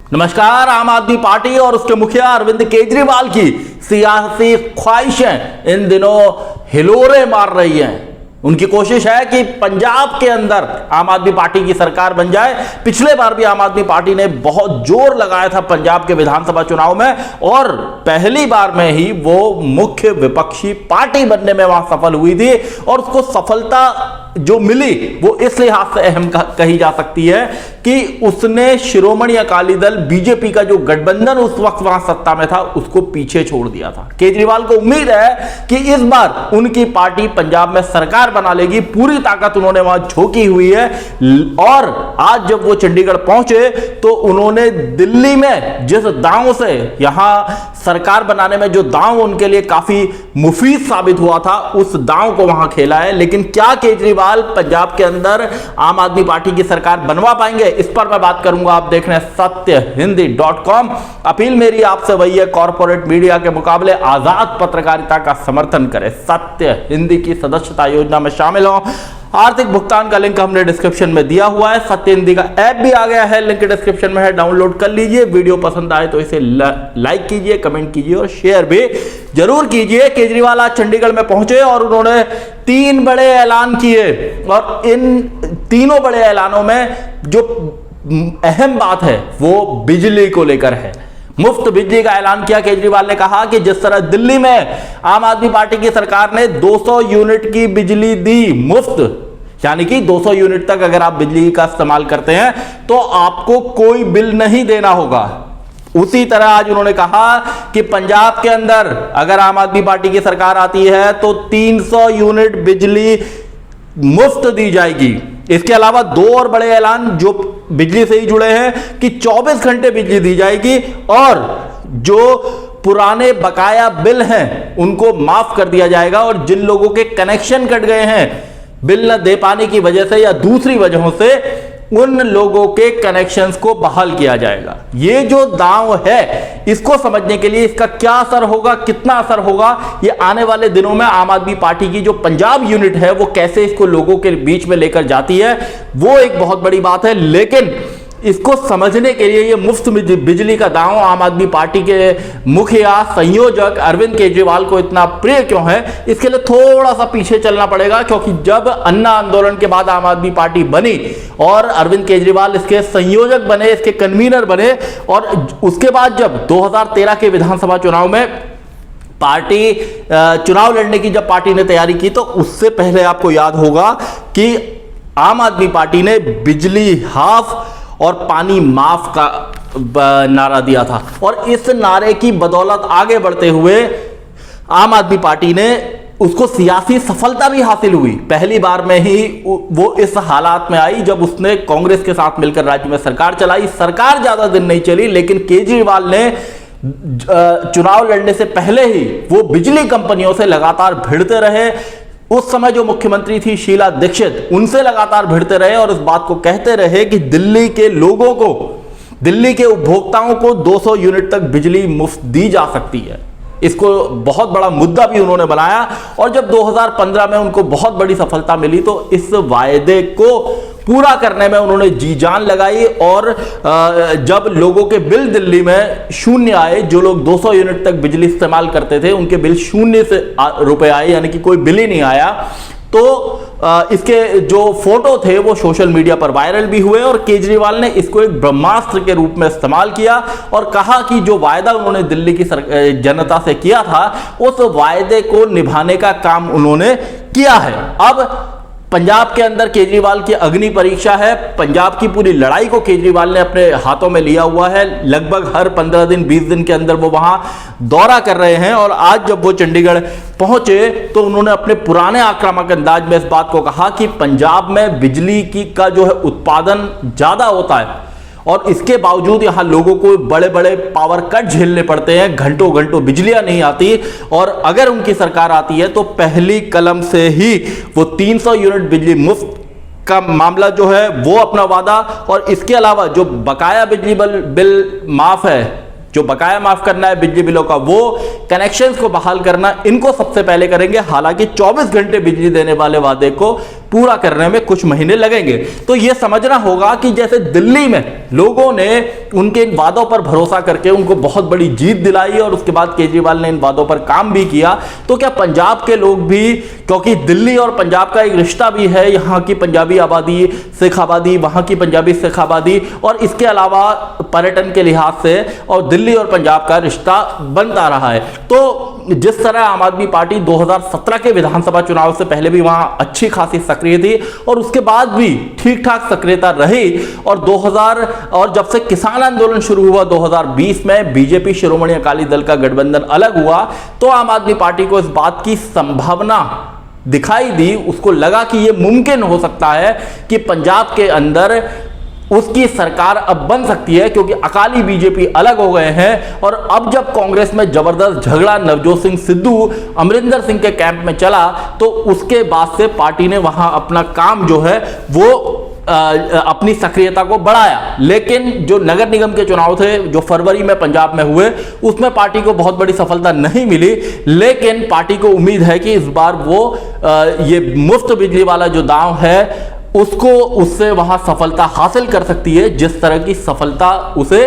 नमस्कार। आम आदमी पार्टी और उसके मुखिया अरविंद केजरीवाल की सियासी ख्वाहिशें इन दिनों हिलोरे मार रही हैं। उनकी कोशिश है कि पंजाब के अंदर आम आदमी पार्टी की सरकार बन जाए। पिछले बार भी आम आदमी पार्टी ने बहुत जोर लगाया था पंजाब के विधानसभा चुनाव में और पहली बार में ही वो मुख्य विपक्षी पार्टी बनने में वहां सफल हुई थी। और उसको सफलता जो मिली वो इस लिहाज से अहम कही जा सकती है कि उसने शिरोमणि अकाली दल बीजेपी का जो गठबंधन उस वक्त वहां सत्ता में था उसको पीछे छोड़ दिया था। केजरीवाल को उम्मीद है कि इस बार उनकी पार्टी पंजाब में सरकार बना लेगी। पूरी ताकत उन्होंने वहां झोंकी हुई है और आज जब वो चंडीगढ़ पहुंचे तो उन्होंने दिल्ली में जिस दांव से यहां सरकार बनाने में जो दांव उनके लिए काफी मुफीद साबित हुआ था उस दांव को वहां खेला है। लेकिन क्या केजरीवाल पंजाब के अंदर आम आदमी पार्टी की सरकार बनवा पाएंगे, इस पर मैं बात करूंगा। आप देख रहे हैं सत्यहिंदी.com। अपील मेरी आपसे वही है, कॉर्पोरेट मीडिया के मुकाबले आजाद पत्रकारिता का समर्थन करें। सत्य हिंदी की सदस्यता योजना में शामिल हो। आर्थिक भुगतान का लिंक हमने डिस्क्रिप्शन में दिया हुआ है। सत्य हिंदी का ऐप भी आ गया है, लिंक डिस्क्रिप्शन में है, डाउनलोड कर लीजिए। वीडियो पसंद आए तो इसे लाइक कीजिए, कमेंट कीजिए और शेयर भी जरूर कीजिए। केजरीवाल आज चंडीगढ़ में पहुंचे और उन्होंने 3 बड़े ऐलान किए और इन तीनों बड़े ऐलानों में जो अहम बात है वो बिजली को लेकर है। मुफ्त बिजली का ऐलान किया। केजरीवाल ने कहा कि जिस तरह दिल्ली में आम आदमी पार्टी की सरकार ने 200 यूनिट की बिजली दी मुफ्त, यानी कि 200 यूनिट तक अगर आप बिजली का इस्तेमाल करते हैं तो आपको कोई बिल नहीं देना होगा। उसी तरह आज उन्होंने कहा कि पंजाब के अंदर अगर आम आदमी पार्टी की सरकार आती है तो 300 यूनिट बिजली मुफ्त दी जाएगी। इसके अलावा 2 और बड़े ऐलान जो बिजली से ही जुड़े हैं कि 24 घंटे बिजली दी जाएगी और जो पुराने बकाया बिल हैं उनको माफ कर दिया जाएगा। और जिन लोगों के कनेक्शन कट गए हैं बिल न दे पाने की वजह से या दूसरी वजहों से, उन लोगों के कनेक्शंस को बहाल किया जाएगा। ये जो दांव है इसको समझने के लिए इसका क्या असर होगा, कितना असर होगा, ये आने वाले दिनों में आम आदमी पार्टी की जो पंजाब यूनिट है वो कैसे इसको लोगों के बीच में लेकर जाती है वो एक बहुत बड़ी बात है। लेकिन इसको समझने के लिए ये मुफ्त बिजली का दांव आम आदमी पार्टी के मुखिया संयोजक अरविंद केजरीवाल को इतना प्रिय क्यों है, इसके लिए थोड़ा सा पीछे चलना पड़ेगा। क्योंकि जब अन्ना आंदोलन के बाद आम आदमी पार्टी बनी और अरविंद केजरीवाल इसके संयोजक बने, इसके कन्वीनर बने और उसके बाद जब 2013 के विधानसभा चुनाव में पार्टी चुनाव लड़ने की जब पार्टी ने तैयारी की तो उससे पहले आपको याद होगा कि आम आदमी पार्टी ने बिजली हाफ और पानी माफ का नारा दिया था। और इस नारे की बदौलत आगे बढ़ते हुए आम आदमी पार्टी ने उसको सियासी सफलता भी हासिल हुई। पहली बार में ही वो इस हालात में आई जब उसने कांग्रेस के साथ मिलकर राज्य में सरकार चलाई। सरकार ज्यादा दिन नहीं चली लेकिन केजरीवाल ने चुनाव लड़ने से पहले ही वो बिजली कंपनियों से लगातार भिड़ते रहे। उस समय जो मुख्यमंत्री थी शीला दीक्षित, उनसे लगातार भिड़ते रहे और इस बात को कहते रहे कि दिल्ली के लोगों को, दिल्ली के उपभोक्ताओं को 200 यूनिट तक बिजली मुफ्त दी जा सकती है। इसको बहुत बड़ा मुद्दा भी उन्होंने बनाया और जब 2015 में उनको बहुत बड़ी सफलता मिली तो इस वायदे को पूरा करने में उन्होंने जी जान लगाई। और जब लोगों के बिल दिल्ली में शून्य आए, जो लोग 200 यूनिट तक बिजली इस्तेमाल करते थे उनके बिल शून्य से रुपए आए, यानी कि कोई बिल ही नहीं आया, तो इसके जो फोटो थे वो सोशल मीडिया पर वायरल भी हुए और केजरीवाल ने इसको एक ब्रह्मास्त्र के रूप में इस्तेमाल किया और कहा कि जो वायदा उन्होंने दिल्ली की जनता से किया था उस वायदे को निभाने का काम उन्होंने किया है। अब पंजाब के अंदर केजरीवाल की अग्नि परीक्षा है। पंजाब की पूरी लड़ाई को केजरीवाल ने अपने हाथों में लिया हुआ है। लगभग हर 15 दिन 20 दिन के अंदर वो वहां दौरा कर रहे हैं और आज जब वो चंडीगढ़ पहुंचे तो उन्होंने अपने पुराने आक्रामक अंदाज में इस बात को कहा कि पंजाब में बिजली का जो है उत्पादन ज्यादा होता है और इसके बावजूद यहां लोगों को बड़े बड़े पावर कट झेलने पड़ते हैं, घंटों घंटों बिजलियां नहीं आती। और अगर उनकी सरकार आती है तो पहली कलम से ही वो 300 यूनिट बिजली मुफ्त का मामला जो है वो अपना वादा और इसके अलावा जो बकाया बिजली बिल माफ है, जो बकाया माफ करना है बिजली बिलों का, वो कनेक्शंस को बहाल करना, इनको सबसे पहले करेंगे। हालांकि 24 घंटे बिजली देने वाले वादे को पूरा करने में कुछ महीने लगेंगे। तो यह समझना होगा कि जैसे दिल्ली में लोगों ने उनके इन वादों पर भरोसा करके उनको बहुत बड़ी जीत दिलाई और उसके बाद केजरीवाल ने इन वादों पर काम भी किया, तो क्या पंजाब के लोग भी, क्योंकि दिल्ली और पंजाब का एक रिश्ता भी है, यहाँ की पंजाबी आबादी, सिख आबादी, वहाँ की पंजाबी सिख आबादी, और इसके अलावा पर्यटन के लिहाज से और दिल्ली और पंजाब का रिश्ता बनता रहा है। तो जिस तरह आम आदमी पार्टी 2017 के विधानसभा चुनाव से पहले भी वहां अच्छी खासी सक्रिय थी और उसके बाद भी ठीक ठाक सक्रियता रही, और जब से किसान आंदोलन शुरू हुआ 2020 में बीजेपी शिरोमणि अकाली दल का गठबंधन अलग हुआ, तो आम आदमी पार्टी को इस बात की संभावना दिखाई दी, उसको लगा कि यह मुमकिन हो सकता है कि पंजाब के अंदर उसकी सरकार अब बन सकती है, क्योंकि अकाली बीजेपी अलग हो गए हैं। और अब जब कांग्रेस में जबरदस्त झगड़ा नवजोत सिंह सिद्धू अमरिंदर सिंह के कैंप में चला, तो उसके बाद से पार्टी ने वहां अपना काम जो है वो अपनी सक्रियता को बढ़ाया। लेकिन जो नगर निगम के चुनाव थे जो फरवरी में पंजाब में हुए, उसमें पार्टी को बहुत बड़ी सफलता नहीं मिली, लेकिन पार्टी को उम्मीद है कि इस बार वो ये मुफ्त बिजली वाला जो दांव है उससे वहां सफलता हासिल कर सकती है, जिस तरह की सफलता उसे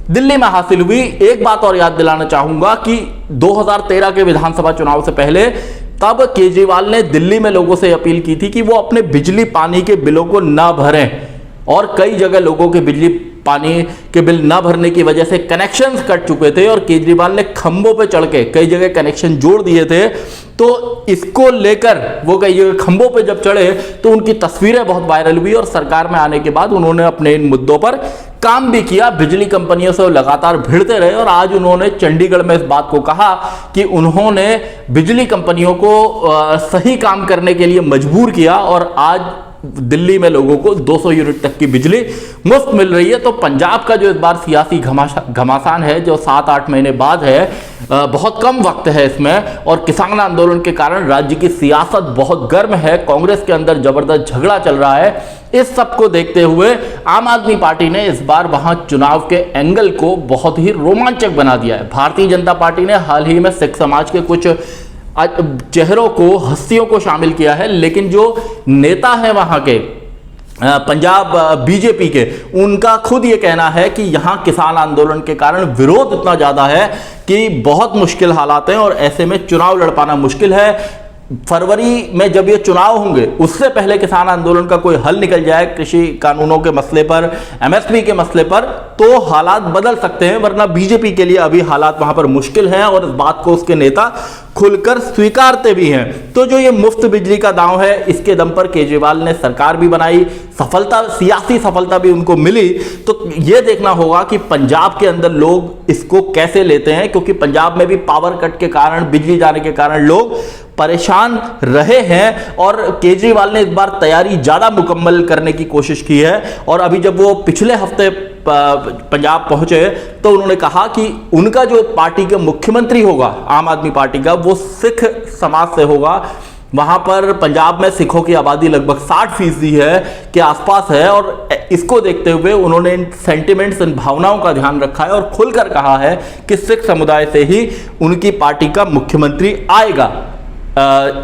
दिल्ली में हासिल हुई। एक बात और याद दिलाना चाहूंगा कि 2013 के विधानसभा चुनाव से पहले तब केजरीवाल ने दिल्ली में लोगों से अपील की थी कि वो अपने बिजली पानी के बिलों को ना भरें, और कई जगह लोगों के बिजली पानी के बिल ना भरने की वजह से कनेक्शंस कट चुके थे और केजरीवाल ने खंभों पे चढ़ के कई जगह कनेक्शन जोड़ दिए थे। तो इसको लेकर वो कई जगह खंभों पे जब चढ़े तो उनकी तस्वीरें बहुत वायरल हुई, और सरकार में आने के बाद उन्होंने अपने इन मुद्दों पर काम भी किया, बिजली कंपनियों से लगातार भिड़ते रहे, और आज उन्होंने चंडीगढ़ में इस बात को कहा कि उन्होंने बिजली कंपनियों को सही काम करने के लिए मजबूर किया, और आज दिल्ली में लोगों को 200 यूनिट तक की बिजली मुफ्त मिल रही है। तो पंजाब का जो इस बार सियासी घमासान है, जो 7-8 महीने बाद है, बहुत कम वक्त है इसमें, और किसान आंदोलन के कारण राज्य की सियासत बहुत गर्म है, कांग्रेस के अंदर जबरदस्त झगड़ा चल रहा है। इस सब को देखते हुए आम आदमी पार्टी ने इस बार वहां चुनाव के एंगल को बहुत ही रोमांचक बना दिया है। भारतीय जनता पार्टी ने हाल ही में सिख समाज के कुछ चेहरों को, हस्तियों को शामिल किया है, लेकिन जो नेता हैं वहां के पंजाब बीजेपी के, उनका खुद ये कहना है कि यहां किसान आंदोलन के कारण विरोध इतना ज्यादा है कि बहुत मुश्किल हालात हैं और ऐसे में चुनाव लड़ पाना मुश्किल है। फरवरी में जब ये चुनाव होंगे उससे पहले किसान आंदोलन का कोई हल निकल जाए कृषि कानूनों के मसले पर, एमएसपी के मसले पर, तो हालात बदल सकते हैं, वरना बीजेपी के लिए अभी हालात वहां पर मुश्किल हैं और इस बात को उसके नेता खुलकर स्वीकारते भी हैं। तो जो ये मुफ्त बिजली का दांव है, इसके दम पर केजरीवाल ने सरकार भी बनाई, सफलता, सियासी सफलता भी उनको मिली। तो ये देखना होगा कि पंजाब के अंदर लोग इसको कैसे लेते हैं, क्योंकि पंजाब में भी पावर कट के कारण, बिजली जाने के कारण लोग परेशान रहे हैं, और केजरीवाल ने इस बार तैयारी ज्यादा मुकम्मल करने की कोशिश की है। और अभी जब वो पिछले हफ्ते पंजाब पहुंचे तो उन्होंने कहा कि उनका जो पार्टी के मुख्यमंत्री होगा आम आदमी पार्टी का, वो सिख समाज से होगा। वहां पर पंजाब में सिखों की आबादी लगभग 60% है के आसपास है, और इसको देखते हुए उन्होंने इन सेंटिमेंट्स, इन भावनाओं का ध्यान रखा है और खुलकर कहा है कि सिख समुदाय से ही उनकी पार्टी का मुख्यमंत्री आएगा।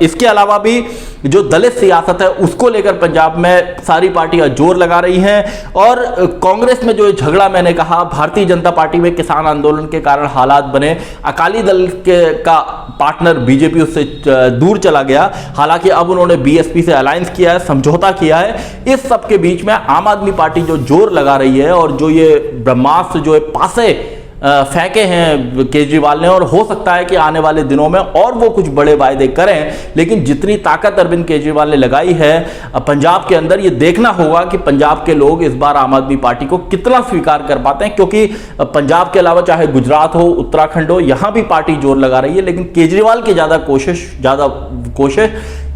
इसके अलावा भी जो दलित सियासत है उसको लेकर पंजाब में सारी पार्टियां जोर लगा रही हैं, और कांग्रेस में जो झगड़ा मैंने कहा, भारतीय जनता पार्टी में किसान आंदोलन के कारण हालात बने, अकाली दल का पार्टनर बीजेपी उससे दूर चला गया, हालांकि अब उन्होंने बीएसपी से अलायंस किया है, समझौता किया है। इस सब के बीच में आम आदमी पार्टी जो जोर लगा रही है और जो ये ब्रह्मास्त्र, जो पासे फेंके हैं केजरीवाल ने, और हो सकता है कि आने वाले दिनों में और वो कुछ बड़े वायदे करें, लेकिन जितनी ताकत अरविंद केजरीवाल ने लगाई है पंजाब के अंदर, ये देखना होगा कि पंजाब के लोग इस बार आम आदमी पार्टी को कितना स्वीकार कर पाते हैं, क्योंकि पंजाब के अलावा चाहे गुजरात हो, उत्तराखंड हो, यहां भी पार्टी जोर लगा रही है, लेकिन केजरीवाल की ज्यादा कोशिश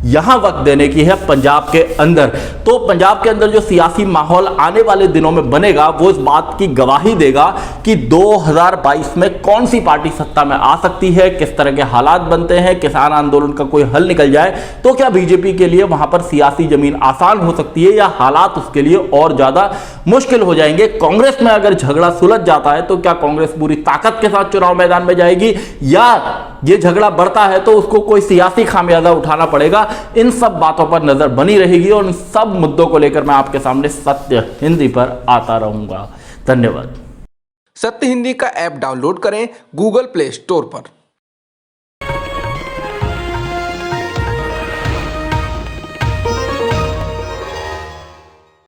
यहां वक्त देने की है पंजाब के अंदर। तो पंजाब के अंदर जो सियासी माहौल आने वाले दिनों में बनेगा, वो इस बात की गवाही देगा कि 2022 में कौन सी पार्टी सत्ता में आ सकती है, किस तरह के हालात बनते हैं, किसान आंदोलन का कोई हल निकल जाए तो क्या बीजेपी के लिए वहां पर सियासी जमीन आसान हो सकती है, या हालात उसके लिए और ज्यादा मुश्किल हो जाएंगे। कांग्रेस में अगर झगड़ा सुलझ जाता है तो क्या कांग्रेस पूरी ताकत के साथ चुनाव मैदान में जाएगी, या ये झगड़ा बढ़ता है तो उसको कोई सियासी खामियाजा उठाना पड़ेगा। इन सब बातों पर नजर बनी रहेगी और इन सब मुद्दों को लेकर मैं आपके सामने सत्य हिंदी पर आता रहूंगा। धन्यवाद। सत्य हिंदी का ऐप डाउनलोड करें गूगल प्ले स्टोर पर।